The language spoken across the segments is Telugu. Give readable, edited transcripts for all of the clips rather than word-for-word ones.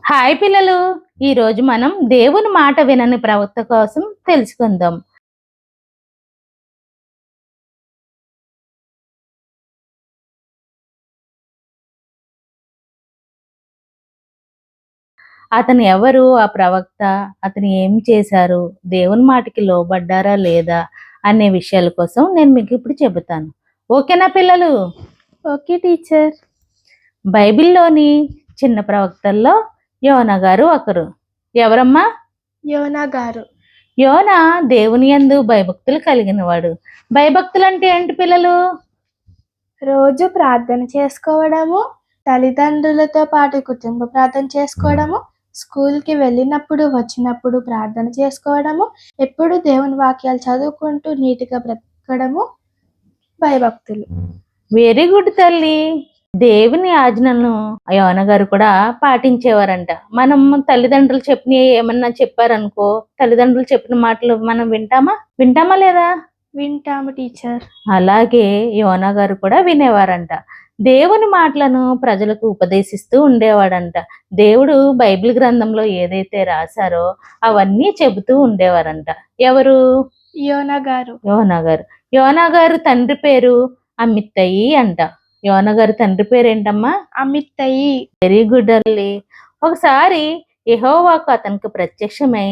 హాయ్ పిల్లలు. ఈరోజు మనం దేవుని మాట వినని ప్రవక్త కోసం తెలుసుకుందాం. అతను ఎవరు? ఆ ప్రవక్త? అతను ఏం చేశారు? దేవుని మాటకి లోబడ్డారా లేదా? అనే విషయాల కోసం నేను మీకు ఇప్పుడు చెబుతాను. ఓకేనా పిల్లలు? Okay teacher. బైబిల్లోని చిన్న ప్రవక్తల్లో యోనా గారు ఒకరు. ఎవరమ్మా? యోనా గారు. యోనా దేవుని యందు భయభక్తులు కలిగిన వాడు. భయభక్తులు అంటే ఏంటి పిల్లలు? రోజు ప్రార్థన చేసుకోవడము, తల్లిదండ్రులతో పాటు కుటుంబ ప్రార్థన చేసుకోవడము, స్కూల్కి వెళ్ళినప్పుడు వచ్చినప్పుడు ప్రార్థన చేసుకోవడము, ఎప్పుడు దేవుని వాక్యాలు చదువుకుంటూ నీటిగా బ్రతకడము భయభక్తులు. వెరీ గుడ్ తల్లి. దేవుని ఆజ్ఞలను యోన గారు కూడా పాటించేవారంట. మనం తల్లిదండ్రులు చెప్పిన ఏమన్నా చెప్పారనుకో, తల్లిదండ్రులు చెప్పిన మాటలు మనం వింటామా లేదా? వింటాము టీచర్. అలాగే యోన గారు కూడా వినేవారంట. దేవుని మాటలను ప్రజలకు ఉపదేశిస్తూ ఉండేవాడంట. దేవుడు బైబిల్ గ్రంథంలో ఏదైతే రాశారో అవన్నీ చెబుతూ ఉండేవారంట. ఎవరు? యోనా గారు. యోనా గారు. యోనా గారు తండ్రి పేరు అమిత్తయి అంట. యోనా గారి తండ్రి పేరు ఏంటమ్మా? అమిత్తయి. వెరీ గుడ్ అల్లి. ఒకసారి యెహోవాకు అతనికి ప్రత్యక్షమై,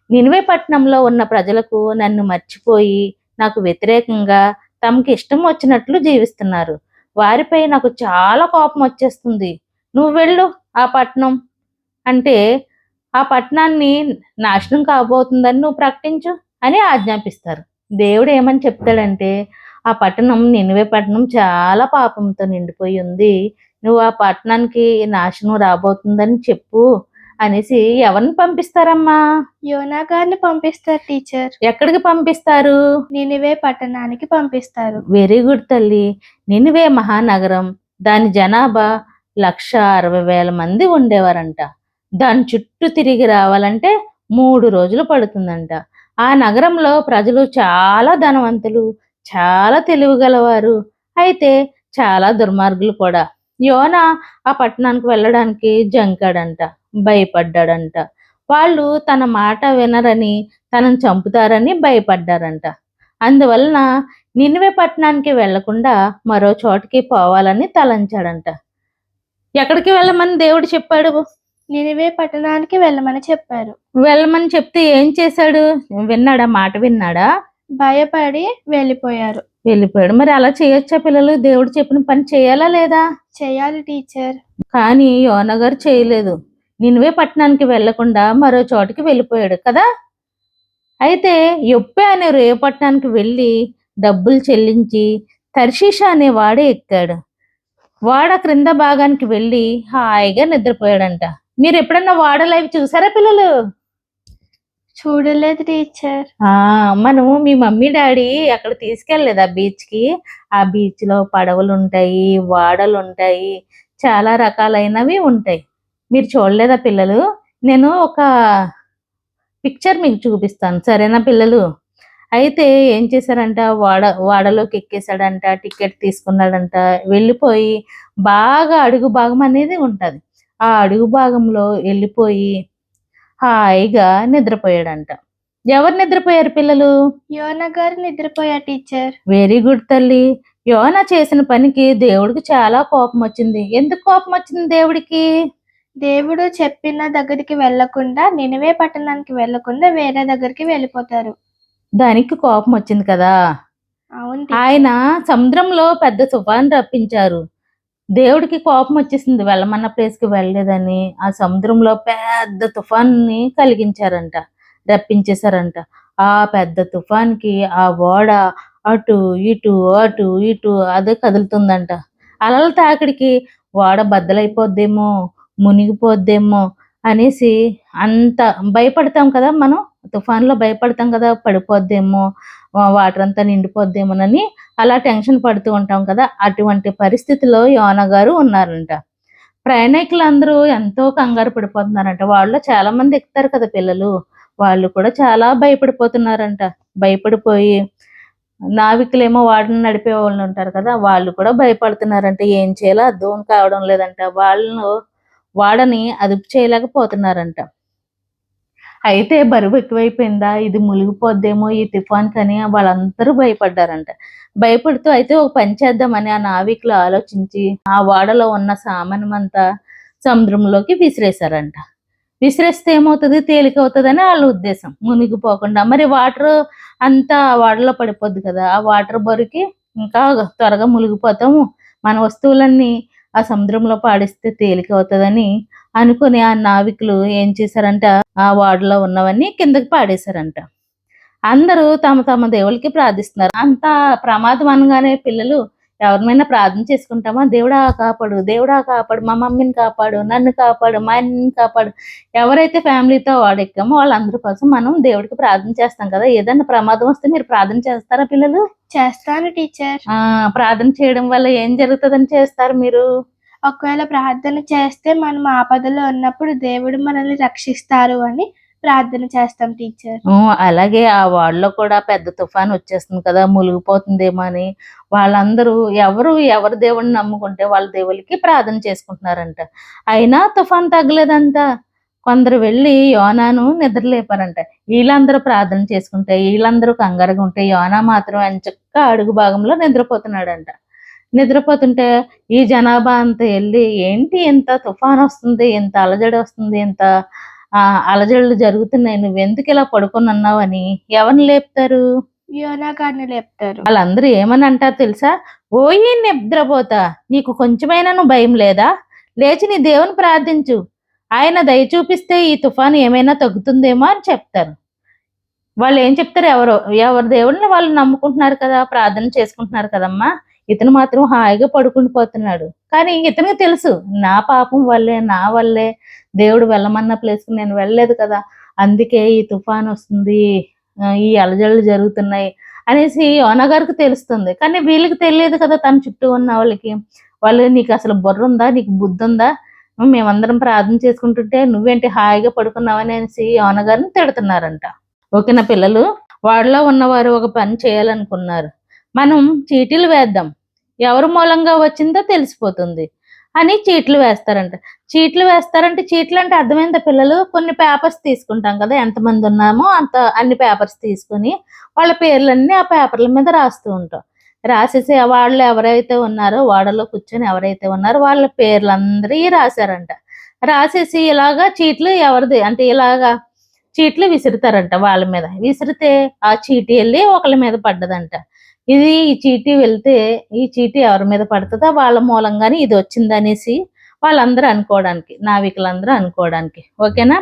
నినివే పట్టణంలో ఉన్న ప్రజలకు నన్ను మర్చిపోయి నాకు వ్యతిరేకంగా తమకి ఇష్టం వచ్చినట్లు జీవిస్తున్నారు. వారిపై నాకు చాలా కోపం వచ్చేస్తుంది. నువ్వు వెళ్ళు ఆ పట్టణం అంటే ఆ పట్టణాన్ని నాశనం కాబోతుందని నువ్వు ప్రకటించు అని ఆజ్ఞాపిస్తారు. దేవుడు ఏమని చెప్తాడంటే, ఆ పట్టణం నినివే పట్టణం చాలా పాపంతో నిండిపోయి ఉంది. నువ్వు ఆ పట్టణానికి నాశనం రాబోతుందని చెప్పు అనేసి ఎవరిని పంపిస్తారమ్మా? యోనా గారిని పంపిస్తారు టీచర్. ఎక్కడికి పంపిస్తారు? నినివే పట్టణానికి పంపిస్తారు. వెరీ గుడ్ తల్లి. నినివే మహానగరం. దాని జనాభా 1,60,000 మంది ఉండేవారంట. దాని చుట్టూ తిరిగి రావాలంటే 3 రోజులు పడుతుందంట. ఆ నగరంలో ప్రజలు చాలా ధనవంతులు, చాలా తెలివిగలవారు, అయితే చాలా దుర్మార్గులు కూడా. యోనా ఆ పట్టణానికి వెళ్ళడానికి జంకాడంట, భయపడ్డాడంట. వాళ్ళు తన మాట వినరని, తనను చంపుతారని భయపడ్డారంట. అందువలన నినివే పట్టణానికి వెళ్లకుండా మరో చోటికి పోవాలని తలంచాడంట. ఎక్కడికి వెళ్ళమని దేవుడు చెప్పాడు? నినివే పట్టణానికి వెళ్ళమని చెప్పారు. వెళ్ళమని చెప్తే ఏం చేశాడు? విన్నాడా? మాట విన్నాడా? భయపడి వెళ్ళిపోయారు. వెళ్ళిపోయాడు. మరి అలా చేయొచ్చా పిల్లలు? దేవుడు చెప్పిన పని చేయాలా లేదా? చేయాలి టీచర్. కానీ యోనా గారు చేయలేదు. నినివే పట్టణానికి వెళ్లకుండా మరో చోటికి వెళ్ళిపోయాడు కదా. అయితే యొప్పే అనే రేవు పట్టణానికి వెళ్ళి డబ్బులు చెల్లించి తర్షీషా అనే వాడే ఎక్కాడు. వాడ క్రింద భాగానికి వెళ్ళి హాయిగా నిద్రపోయాడంట. మీరు ఎప్పుడన్నా వాడ లైవ్ చూసారా పిల్లలు? చూడలేదు టీచర్. మనము మీ మమ్మీ డాడీ అక్కడ తీసుకెళ్ళలేదా బీచ్కి? ఆ బీచ్లో పడవలు ఉంటాయి, వాడలు ఉంటాయి, చాలా రకాలైనవి ఉంటాయి. మీరు చూడలేదా పిల్లలు? నేను ఒక పిక్చర్ మీకు చూపిస్తాను, సరేనా పిల్లలు? అయితే ఏం చేశారంట, వాడలోకి ఎక్కేశాడంట, టికెట్ తీసుకున్నాడంట, వెళ్ళిపోయి బాగా అడుగు భాగం అనేది ఉంటుంది, ఆ అడుగు భాగంలో వెళ్ళిపోయి హాయిగా నిద్రపోయాడంట. ఎవరు నిద్రపోయారు పిల్లలు? యోనా గారు నిద్రపోయారు టీచర్. వెరీ గుడ్ తల్లి. యోనా చేసిన పనికి దేవుడికి చాలా కోపం వచ్చింది. ఎందుకు కోపం వచ్చింది దేవుడికి? దేవుడు చెప్పిన దగ్గరికి వెళ్లకుండా, నినివే పట్టణానికి వెళ్లకుండా వేరే దగ్గరికి వెళ్ళిపోతారు. దానికి కోపం వచ్చింది కదా. అవును. ఆయన సముద్రంలో పెద్ద తుఫాను రప్పించారు. దేవుడికి కోపం వచ్చేసింది, వెళ్ళమన్న ప్లేస్కి వెళ్ళలేదని. ఆ సముద్రంలో పెద్ద తుఫాన్ని కలిగించారంట, రప్పించేశారంట. ఆ పెద్ద తుఫాన్కి ఆ ఓడ అటు ఇటు అటు ఇటు అదే కదులుతుందంట. అలల తాకిడికి ఓడ బద్దలైపోద్దేమో, మునిగిపోద్దేమో అనేసి అంత భయపడతాం కదా. మనం తుఫాన్లో భయపడతాం కదా, పడిపోద్దేమో, వాటర్ అంతా నిండిపోద్దేమోనని అలా టెన్షన్ పడుతూ ఉంటాం కదా. అటువంటి పరిస్థితిలో యోనా గారు ఉన్నారంట. ప్రయాణికులందరూ ఎంతో కంగారు పడిపోతున్నారంట. వాళ్ళు చాలా మంది ఎక్కుతారు కదా పిల్లలు, వాళ్ళు కూడా చాలా భయపడిపోతున్నారంట. భయపడిపోయి నావికులేమో వాడిని నడిపే వాళ్ళు ఉంటారు కదా, వాళ్ళు కూడా భయపడుతున్నారంట. ఏం చేయాలో అర్థం కావడం లేదంట. వాళ్ళు వాడని అదుపు చేయలేకపోతున్నారంట. అయితే బరువు ఎక్కువైపోయిందా, ఇది మునిగిపోద్దేమో ఈ తుఫాన్‌కని వాళ్ళందరూ భయపడ్డారంట. భయపడుతూ అయితే ఒక పని చేద్దామని ఆ నావికులు ఆలోచించి, ఆ ఓడలో ఉన్న సామానమంతా సముద్రంలోకి విసిరేశారంట. విసిరేస్తే ఏమవుతది, తేలికవుతదని ఆళ్ళ ఉద్దేశం. మునిగిపోకుండా. మరి వాటరు అంతా ఆ ఓడలో పడిపోద్ది కదా! ఆ వాటర్ బరువుకి ఇంకా త్వరగా మునిగిపోతాము. మన వస్తువులన్నీ ఆ సముద్రంలో పాడేస్తే తేలికవుతదని అనుకుని ఆ నావికులు ఏం చేశారంట, ఆ ఓడలో ఉన్నవన్నీ కిందకి పాడేశారంట. అందరూ తమ తమ దేవుళ్ళకి ప్రార్థిస్తున్నారు. అంత ప్రమాదం అనగానే పిల్లలు ఎవరినైనా ప్రార్థన చేసుకుంటామా? దేవుడా కాపాడు, దేవుడా కాపాడు, మా మమ్మీని కాపాడు, నన్ను కాపాడు, మా ఆయనని కాపాడు. ఎవరైతే ఫ్యామిలీతో ఓడెక్కామో వాళ్ళందరి కోసం మనం దేవుడికి ప్రార్థన చేస్తాం కదా! ఏదన్నా ప్రమాదం వస్తే మీరు ప్రార్థన చేస్తారా పిల్లలు? చేస్తాను టీచర్. ప్రార్థన చేయడం వల్ల ఏం జరుగుతదని చేస్తారు మీరు? ఒకవేళ ప్రార్థన చేస్తే మనం ఆపదలో ఉన్నప్పుడు దేవుడు మనల్ని రక్షిస్తారు అని ప్రార్థన చేస్తాం టీచర్. అలాగే ఆ ఓడలో కూడా పెద్ద తుఫాను వచ్చేస్తుంది కదా! మునిగిపోతుందేమో అని వాళ్ళందరూ ఎవరి దేవుడిని నమ్ముకుంటే వాళ్ళ దేవుళ్ళకి ప్రార్థన చేసుకుంటున్నారంట. అయినా తుఫాను తగ్గలేదంట. కొందరు వెళ్ళి యోనాను నిద్రలేపారంట. ఈళ్ళందరూ ప్రార్థన చేసుకుంటే, ఈళ్ళందరూ కంగారుగా ఉంటే యోనా మాత్రం ఎంచక్కా అడుగు భాగంలో నిద్రపోతున్నాడంట. నిద్రపోతుంటే ఈ జనాభా అంతా ఎళ్లి, "ఏంటి ఇంత తుఫానొస్తుంది, ఇంత అలజడొస్తుంది, ఇంత అలజడులు జరుగుతున్నాయి. నువ్వెందుకిలా పడుకొనున్నావని" ఎవరిని లేపుతారు? యోనా గారిని లేపుతారు. వాళ్ళందరూ ఏమని అంటారు తెలుసా? "ఓయి నిద్రపోతా, నీకు కొంచెమైనాను భయం లేదా? లేచి నీ దేవుని ప్రార్థించు. ఆయన దయ చూపిస్తే ఈ తుఫాను ఏమైనా తగ్గుతుందేమో" అని చెప్తారు. వాళ్ళేం చెప్తారు, ఎవరి దేవుడిని వాళ్ళు నమ్ముకుంటున్నారు కదా! ప్రార్థన చేసుకుంటున్నారు కదమ్మా! ఇతను మాత్రం హాయిగా పడుకుండి పోతున్నాడు. కానీ ఇతనికి తెలుసు, నా పాపం వల్లే, నా వల్లే దేవుడు వెళ్ళమన్న ప్లేస్‌కి నేను వెళ్ళలేదు కదా! అందుకే ఈ తుఫానొస్తుంది, ఈ అలజడులు జరుగుతున్నాయి అనేసి యోనా గారికి తెలుస్తుంది. కానీ వీళ్ళకి తెలియదు కదా! తన చుట్టూ ఉన్న వాళ్ళకి. వాళ్ళు "నీకసలు బుర్రుందా? నీకు బుద్ధుందా? మేమందరం ప్రార్థన చేసుకుంటుంటే నువ్వేంటి హాయిగా పడుకున్నావనేసి" యోనా గారిని తిడుతున్నారంట. ఓకేనా పిల్లలు? వాడలో ఉన్నవారు ఒక పని చేయాలనుకున్నారు. మనం చీటీలు వేద్దాం. ఎవరి మూలంగా వచ్చిందో తెలిసిపోతుంది అని చీట్లు వేస్తారంట. చీట్లంటే అర్థమైందా పిల్లలు? కొన్ని పేపర్స్ తీసుకుంటాం కదా! ఎంతమంది ఉన్నామో అన్ని పేపర్స్ తీసుకొని వాళ్ళ పేర్లన్నీ ఆ పేపర్ల మీద రాస్తూ ఉంటాం. రాసేసి వాళ్ళు ఎవరైతే ఉన్నారో ఓడలో కూర్చొని ఎవరైతే ఉన్నారో వాళ్ళ పేర్లందరియి రాశారంట. రాసేసి ఇలాగా చీట్లు ఎవరిది అంటే ఇలాగా చీట్లు విసురుతారంట వాళ్ళ మీద. విసిరితే ఆ చీటీ ఎళ్లి ఒకళ్ళ మీద పడ్డదంట. ఈ చీటీ వెళ్తే ఈ చీటీ ఎవరి మీద పడతదో వాళ్ళ మూలంగానే ఇదొచ్చిందనేసి వాళ్ళందరూ అనుకోవడానికి, నావికులందరూ అనుకోవడానికి. ఓకేనా?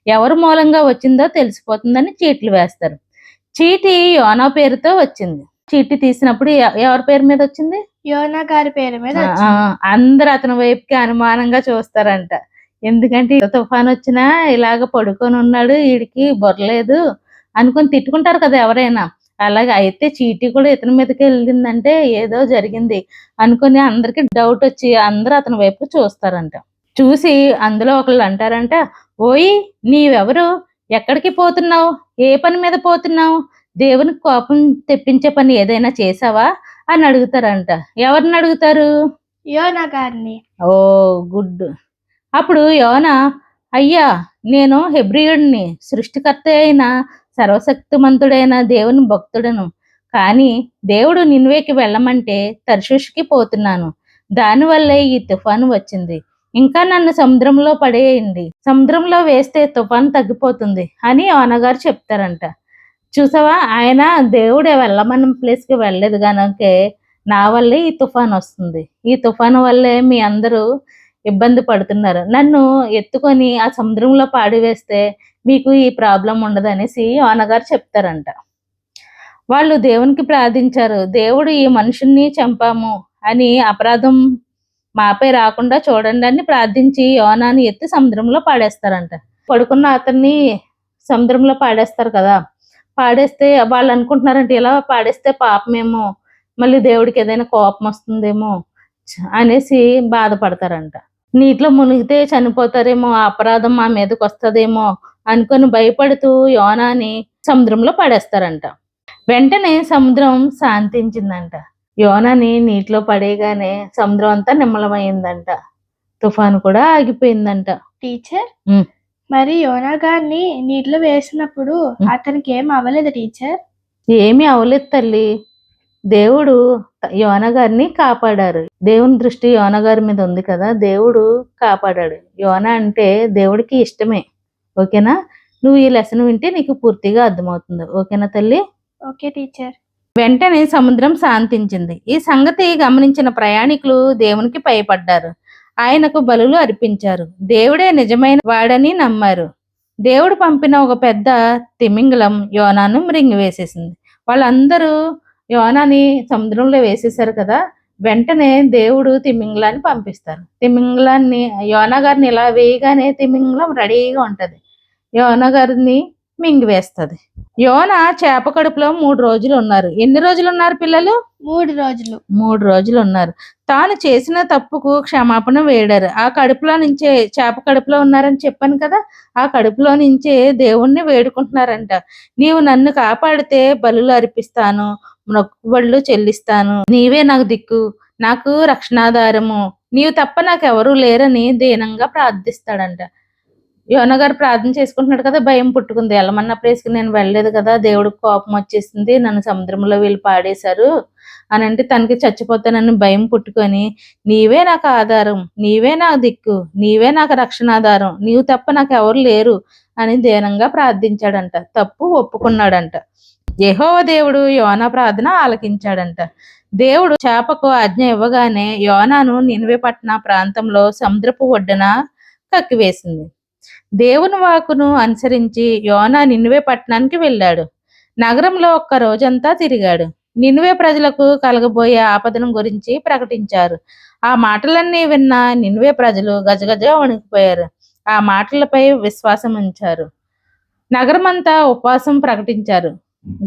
ఎవరి మూలంగా వచ్చిందో తెలిసిపోతుందని చీట్లు వేస్తారు. చీటీ యోనా పేరుతో వచ్చింది. చీటీ తీసినప్పుడు ఎవరి పేరు మీదొచ్చింది? యోనా గారి పేరు మీద ఆ! వచ్చింది. అందరూ అతని వైపుకి అనుమానంగా చూస్తారంట. ఎందుకంటే తుఫానొచ్చినా ఇలాగ పడుకొనున్నాడు, ఈడికి బుర్ర లేదు అనుకోని తిట్టుకుంటారు కదా ఎవరైనా. అలాగే అయితే చీటీ కూడా ఇతని మీదకెళ్ళిందంటే ఏదో జరిగింది అనుకోని అందరికి డౌటొచ్చి అందరూ అతని వైపు చూస్తారంట. చూసి అందులో ఒకళ్ళు అంటారంట, "ఓయ్! నీవెవరు? ఎక్కడికి పోతున్నావు? ఏ పని మీద పోతున్నావు? దేవునికి కోపం తెప్పించే పని ఏదైనా చేశావా?" అని అడుగుతారంట. ఎవరినడుగుతారు? యోనా గారిని. ఓహ్! గుడ్. అప్పుడు యోనా, "అయ్యా! నేను హెబ్రీయుడిని, సృష్టికర్త అయిన సర్వశక్తిమంతుడైన దేవుని భక్తుడను. కానీ దేవుడు నినివేకి వెళ్ళమంటే తర్షీషుకి పోతున్నాను. దానివల్లే ఈ తుఫాను వచ్చింది. ఇంకా నన్ను సముద్రంలో పడేయండి. సముద్రంలో వేస్తే తుఫాను తగ్గిపోతుంది" అని యోనా గారు చెప్తారంట. చూసావా? ఆయన దేవుడు వెళ్ళమన్న ప్లేస్‌కి వెళ్ళలేదు గనకే నా వల్లే ఈ తుఫానొస్తుంది. ఈ తుఫాను వల్లే మీ అందరూ ఇబ్బంది పడుతున్నారు. నన్ను ఎత్తుకొని ఆ సముద్రంలో పాడివేస్తే మీకు ఈ ప్రాబ్లమ్ ఉండదనేసి యోనా గారు చెప్తారంట. వాళ్ళు దేవునికి ప్రార్థించారు. దేవుడు ఈ మనుషుల్ని చంపాము అని అపరాధం మాపై రాకుండా చూడండని ప్రార్థించి యోనాని ఎత్తి సముద్రంలో పాడేస్తారంట. పడుకున్న అతన్ని సముద్రంలో పాడేస్తారు కదా! పాడేస్తే వాళ్ళనుకుంటున్నారంట ఇలా పాడేస్తే పాపమేమో, మళ్ళీ దేవుడికి ఏదైనా కోపమొస్తుందేమో అనేసి బాధపడతారంట. నీటిలో మునిగితే చనిపోతారేమో, ఆ అపరాధం మా మీదకొస్తదేమో అనుకోని భయపడుతూ యోనాని సముద్రంలో పడేస్తారంట. వెంటనే సముద్రం శాంతించిందంట. యోనాని నీటిలో పడేయగానే సముద్రం అంతా నిమ్మలమయిందంట. తుఫాను కూడా ఆగిపోయిందంట. టీచర్ ఉమ్. మరి యోనా గారిని నీటిలో వేసినప్పుడు అతనికి ఏం అవ్వలేదు టీచర్? ఏమీ అవలేదు తల్లి. దేవుడు యోనా గారిని కాపాడారు. దేవుని దృష్టి యోనా గారి మీద ఉంది కదా, దేవుడు కాపాడాడు. యోనా అంటే దేవుడికి ఇష్టమే. ఓకేనా? నువ్వు ఈ లెసన్ వింటే నీకు పూర్తిగా అర్థమవుతుంది. ఓకేనా తల్లి? Okay teacher. వెంటనే సముద్రం శాంతించింది. ఈ సంగతి గమనించిన ప్రయాణికులు దేవునికి భయపడ్డారు. ఆయనకు బలులు అర్పించారు. దేవుడే నిజమైన వాడని నమ్మారు. దేవుడు పంపిన ఒక పెద్ద తిమింగలం యోనాను మృంగివేసేసింది. వాళ్ళందరూ యోనాని సముద్రంలో వేసేశారు కదా, వెంటనే దేవుడు తిమింగలాన్ని పంపిస్తారు. తిమింగలాన్ని యోనా గారిని ఇలా వేయగానే తిమింగలం రెడీగా ఉంటది. యోనా గారిని మింగివేస్తుంది. యోన చేప కడుపులో 3 రోజులు ఉన్నారు. ఎన్ని రోజులు ఉన్నారు పిల్లలు? 3 రోజులు. 3 రోజులు ఉన్నారు. తాను చేసిన తప్పుకు క్షమాపణ వేడారు. ఆ కడుపులో నుంచే, చేప కడుపులో ఉన్నారని చెప్పాను కదా, ఆ కడుపులో నుంచే దేవుణ్ణి వేడుకుంటున్నారంట. నీవు నన్ను కాపాడితే బలులు అర్పిస్తాను, మొక్కుబడులు చెల్లిస్తాను. నీవే నాకు దిక్కు, నాకు రక్షణాధారము, నీవు తప్ప నాకెవరూ లేరని దీనంగా ప్రార్థిస్తాడంట. యోన గారు ప్రార్థన చేసుకుంటున్నాడు కదా, భయం పుట్టుకుంది. వెళ్ళమన్న ప్లేస్కి నేను వెళ్ళలేదు కదా, దేవుడికి కోపం వచ్చేసింది, నన్ను సముద్రంలో వీళ్ళు పాడేశారు అని అంటే తనకి చచ్చిపోతానని భయం పుట్టుకొని, నీవే నాకు ఆధారం, నీవే నాకు దిక్కు, నీవే నాకు రక్షణాధారం, నీవు తప్ప నాకు ఎవరు లేరు అని దీనంగా ప్రార్థించాడంట. తప్పు ఒప్పుకున్నాడంట. యెహోవా దేవుడు యోనా ప్రార్థన ఆలకించాడంట. దేవుడు చేపకు ఆజ్ఞ ఇవ్వగానే యోనాను నినివే పట్టణ ప్రాంతంలో సముద్రపు ఒడ్డున కక్కివేసింది. దేవుని వాకును అనుసరించి యోనా నినివే పట్టణానికి వెళ్ళాడు. నగరంలో ఒక్క రోజంతా తిరిగాడు. నినివే ప్రజలకు కలగబోయే ఆపదను గురించి ప్రకటించారు. ఆ మాటలన్నీ విన్న నినివే ప్రజలు గజగజ వణికిపోయారు. ఆ మాటలపై విశ్వాసం ఉంచారు. నగరమంతా ఉపవాసం ప్రకటించారు.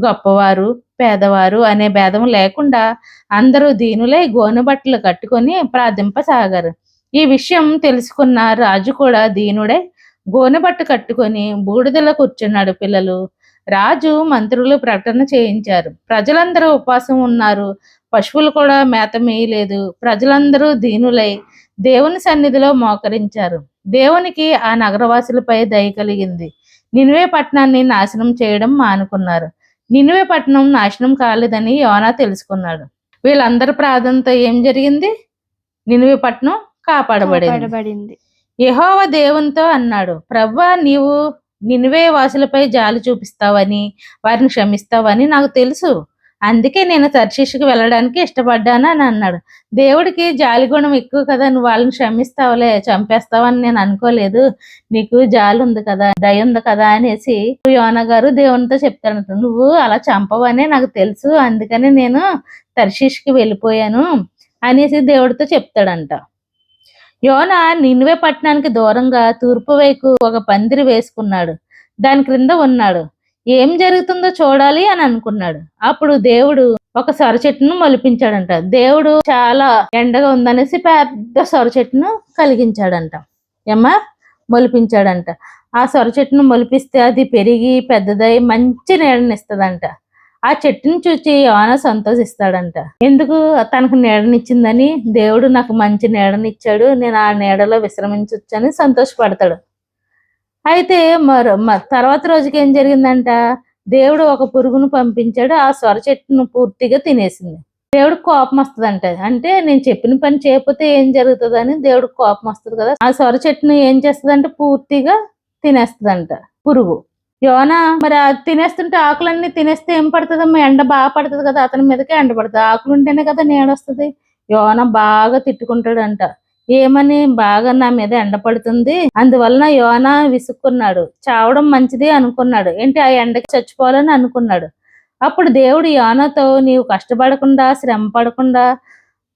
గొప్పవారు పేదవారు అనే భేదం లేకుండా అందరూ దీనులై గోనెబట్టలు కట్టుకొని ప్రార్థింపసాగారు. ఈ విషయం తెలుసుకున్న రాజు కూడా దీనుడై గోనెబట్ట కట్టుకొని బూడిదలో కూర్చున్నాడు. పిల్లలు, రాజు మంత్రులు ప్రకటన చేయించారు. ప్రజలందరూ ఉపవాసం ఉన్నారు. పశువులు కూడా మేత మేయలేదు. ప్రజలందరూ దీనులై దేవుని సన్నిధిలో మోకరించారు. దేవునికి ఆ నగరవాసులపై దయ కలిగింది. నినివే పట్టణాన్ని నాశనం చేయడం మానుకున్నారు. నినివే పట్టణం నాశనం కాలేదని యోనా తెలుసుకున్నాడు. వీళ్ళందరి ప్రార్థనతో ఏం జరిగింది? నినివే పట్టణం కాపాడబడింది. యెహోవా దేవునితో అన్నాడు, ప్రభువా, నీవు నినివే వాసులపై జాలి చూపిస్తావని, వారిని క్షమిస్తావని నాకు తెలుసు. అందుకే నేను తర్షీషుకు వెళ్ళడానికి ఇష్టపడ్డాను అని అన్నాడు. దేవుడికి జాలి గుణం ఎక్కువ కదా, నువ్వు వాళ్ళని క్షమిస్తావులే, చంపేస్తావని నేను అనుకోలేదు, నీకు జాలి ఉంది కదా, దయ ఉంది కదా అనేసి యోనా గారు దేవునితో చెప్తాడంట. నువ్వు అలా చంపవనే నాకు తెలుసు, అందుకని నేను తర్షీషుకి వెళ్ళిపోయాను అనేసి దేవుడితో చెప్తాడంట. యోనా నినివే పట్టణానికి దూరంగా తూర్పు వైపు ఒక పందిరి వేసుకున్నాడు. దాని క్రింద ఉన్నాడు. ఏం జరుగుతుందో చూడాలి అని అనుకున్నాడు. అప్పుడు దేవుడు ఒక సొర చెట్టును మొలిపించాడంట. దేవుడు చాలా ఎండగా ఉందనేసి పెద్ద సొర చెట్టును కలిగించాడంట. మొలిపించాడంట. ఆ సొర చెట్టును మొలిపిస్తే అది పెరిగి పెద్దదై మంచి నీడనిస్తుందంట. ఆ చెట్టుని చూసి యోనా సంతోషిస్తాడంట. ఎందుకు? తనకు నీడనిచ్చిందని, దేవుడు నాకు మంచి నీడనిచ్చాడు, నేను ఆ నీడలో విశ్రమించొచ్చని సంతోషపడతాడు. అయితే తర్వాత రోజుకి ఏం జరిగిందంట, దేవుడు ఒక పురుగును పంపించాడు. ఆ సొర చెట్టును పూర్తిగా తినేసింది. దేవుడికి కోపం వస్తుందంట. అంటే నేను చెప్పిన పని చేయకపోతే ఏం జరుగుతుందని దేవుడికి కోపం వస్తుంది కదా. ఆ సొర చెట్టును ఏం చేస్తుందంటే పూర్తిగా తినేస్తుందంట పురుగు. యోనా మరి అది తినేస్తుంటే, ఆకులన్నీ తినేస్తే ఏం పడుతుందమ్మా? ఎండ బాగా పడుతుంది కదా, అతని మీదకే ఎండ పడుతుంది. ఆకులు ఉంటేనే కదా నీడ వస్తుంది. యోనా బాగా తిట్టుకుంటాడంట. ఏమని? బాగా నా మీద ఎండ పడుతుంది, అందువలన యోనా విసుక్కున్నాడు. చావడం మంచిది అనుకున్నాడు. ఏంటి, ఆ ఎండకి చచ్చిపోవాలని అనుకున్నాడు. అప్పుడు దేవుడు యోనాతో, నీవు కష్టపడకుండా శ్రమ పడకుండా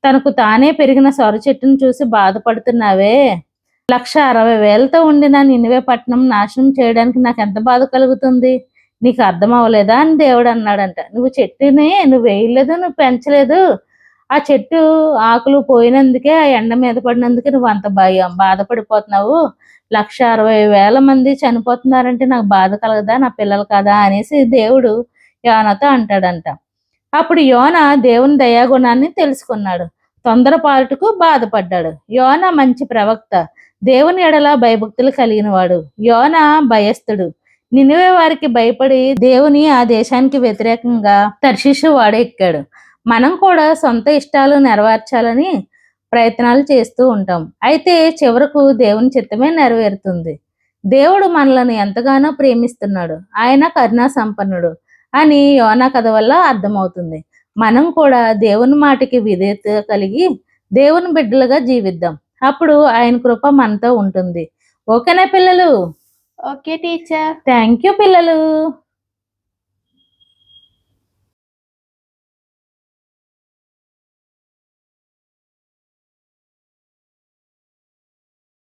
తనకు తానే పెరిగిన సొర చెట్టును చూసి బాధపడుతున్నావే, 1,60,000తో ఉండిన నినివే పట్టణం నాశనం చేయడానికి నాకు ఎంత బాధ కలుగుతుంది, నీకు అర్థం అవ్వలేదా అని దేవుడు అన్నాడంట. నువ్వు చెట్టుని నువ్వు వేయలేదు, నువ్వు పెంచలేదు. ఆ చెట్టు ఆకులు పోయినందుకే, ఆ ఎండ మీద పడినందుకే నువ్వు అంత బాధపడిపోతున్నావు. 1,60,000 మంది చనిపోతున్నారంటే నాకు బాధ కలగదా, నా పిల్లలు కదా అనేసి దేవుడు యోనాతో అంటాడంట. అప్పుడు యోనా దేవుని దయాగుణాన్ని తెలుసుకున్నాడు. తొందరపాటుకు బాధపడ్డాడు. యోన మంచి ప్రవక్త, దేవుని ఎడల భయభక్తులు కలిగిన వాడు. యోన భయస్థుడు, నినివే వారికి భయపడి దేవుని ఆ దేశానికి వ్యతిరేకంగా తర్షీషు ఎక్కాడు. మనం కూడా సొంత ఇష్టాలు నెరవేర్చాలని ప్రయత్నాలు చేస్తూ ఉంటాం. అయితే చివరకు దేవుని చిత్తమే నెరవేరుతుంది. దేవుడు మనలను ఎంతగానో ప్రేమిస్తున్నాడు, ఆయన కరుణా సంపన్నుడు అని యోనా కథ వల్ల అర్థమవుతుంది. మనం కూడా దేవుని మాటకి విధేయత కలిగి దేవుని బిడ్డలుగా జీవిద్దాం. అప్పుడు ఆయన కృప మనతో ఉంటుంది. ఓకేనా పిల్లలు? Okay teacher. థ్యాంక్ యూ పిల్లలు.